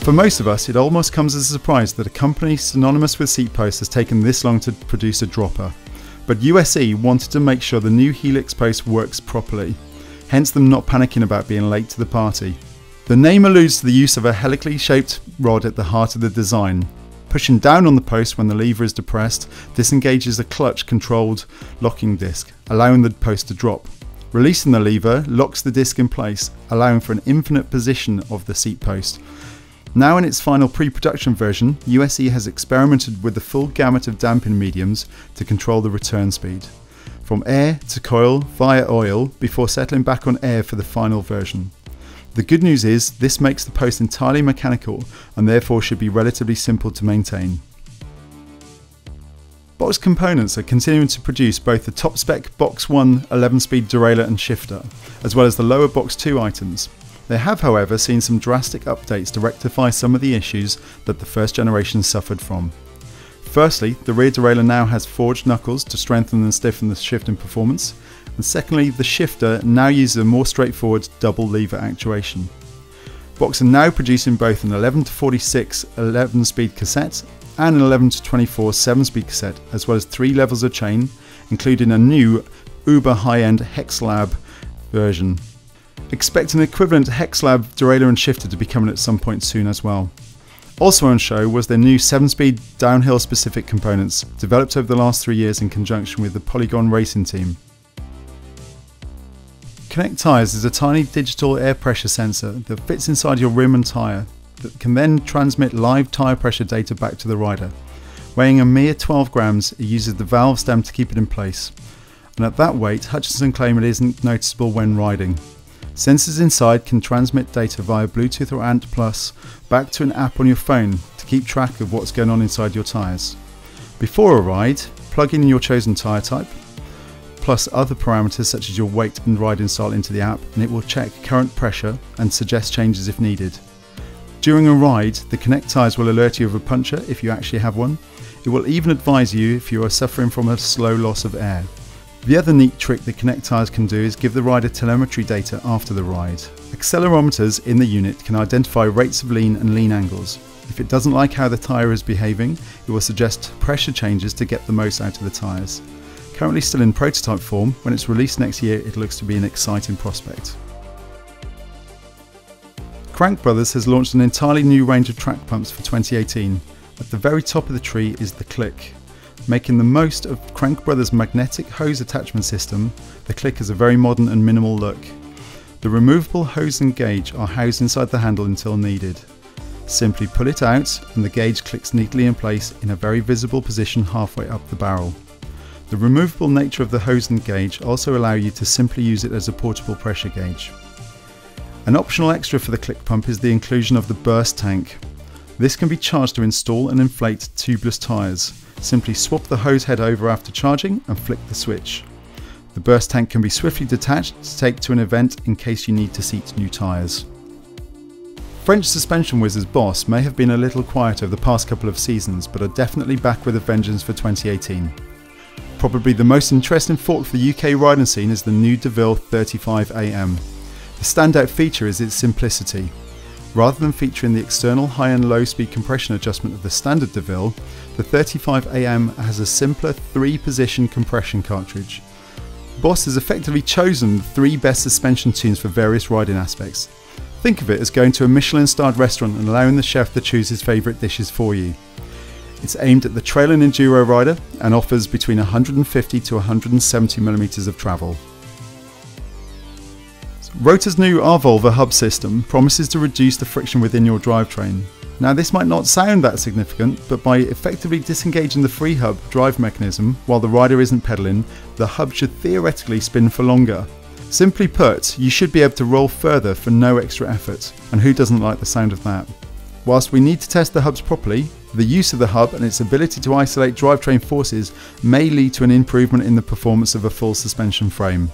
For most of us, it almost comes as a surprise that a company synonymous with seat posts has taken this long to produce a dropper. But U.S.E. wanted to make sure the new Helix post works properly, hence them not panicking about being late to the party. The name alludes to the use of a helically shaped rod at the heart of the design. Pushing down on the post when the lever is depressed disengages a clutch-controlled locking disc, allowing the post to drop. Releasing the lever locks the disc in place, allowing for an infinite position of the seat post. Now in its final pre-production version, U.S.E. has experimented with the full gamut of damping mediums to control the return speed, from air to coil via oil before settling back on air for the final version. The good news is this makes the post entirely mechanical and therefore should be relatively simple to maintain. Box Components are continuing to produce both the top spec Box 1 11-speed derailleur and shifter, as well as the lower Box 2 items. They have, however, seen some drastic updates to rectify some of the issues that the first generation suffered from. Firstly, the rear derailleur now has forged knuckles to strengthen and stiffen the shifting performance, and secondly, the shifter now uses a more straightforward double lever actuation. Box are now producing both an 11-46 11-speed cassette and an 11-24 7-speed cassette, as well as 3 levels of chain, including a new uber high-end HexLab version. Expect an equivalent HexLab derailleur and shifter to be coming at some point soon as well. Also on show was their new 7-speed downhill specific components, developed over the last 3 years in conjunction with the Polygon racing team. Conec'Tires is a tiny digital air pressure sensor that fits inside your rim and tyre that can then transmit live tyre pressure data back to the rider. Weighing a mere 12 grams, it uses the valve stem to keep it in place, and at that weight Hutchinson claim it isn't noticeable when riding. Sensors inside can transmit data via Bluetooth or ANT Plus back to an app on your phone to keep track of what's going on inside your tyres. Before a ride, plug in your chosen tyre type, plus other parameters such as your weight and riding style into the app, and it will check current pressure and suggest changes if needed. During a ride, the Conec'Tires will alert you of a puncture if you actually have one. It will even advise you if you are suffering from a slow loss of air. The other neat trick that Conec'Tires can do is give the rider telemetry data after the ride. Accelerometers in the unit can identify rates of lean and lean angles. If it doesn't like how the tyre is behaving, it will suggest pressure changes to get the most out of the tyres. Currently still in prototype form, when it's released next year it looks to be an exciting prospect. Crankbrothers has launched an entirely new range of track pumps for 2018. At the very top of the tree is the Klik. Making the most of Crankbrothers' magnetic hose attachment system, the Klik has a very modern and minimal look. The removable hose and gauge are housed inside the handle until needed. Simply pull it out and the gauge clicks neatly in place in a very visible position halfway up the barrel. The removable nature of the hose and gauge also allow you to simply use it as a portable pressure gauge. An optional extra for the Klik pump is the inclusion of the burst tank. This can be charged to install and inflate tubeless tyres. Simply swap the hose head over after charging and flick the switch. The burst tank can be swiftly detached to take to an event in case you need to seat new tyres. French suspension whizzes Boss may have been a little quiet over the past couple of seasons, but are definitely back with a vengeance for 2018. Probably the most interesting fork for the UK riding scene is the new Deville 35AM. The standout feature is its simplicity. Rather than featuring the external high and low speed compression adjustment of the standard Deville, the 35AM has a simpler 3-position compression cartridge. Boss has effectively chosen the 3 best suspension tunes for various riding aspects. Think of it as going to a Michelin-starred restaurant and allowing the chef to choose his favourite dishes for you. It's aimed at the trail and enduro rider and offers between 150 to 170mm of travel. ROTOR's new RVOLVER hub system promises to reduce the friction within your drivetrain. Now this might not sound that significant, but by effectively disengaging the free hub drive mechanism while the rider isn't pedalling, the hub should theoretically spin for longer. Simply put, you should be able to roll further for no extra effort, and who doesn't like the sound of that? Whilst we need to test the hubs properly, the use of the hub and its ability to isolate drivetrain forces may lead to an improvement in the performance of a full suspension frame.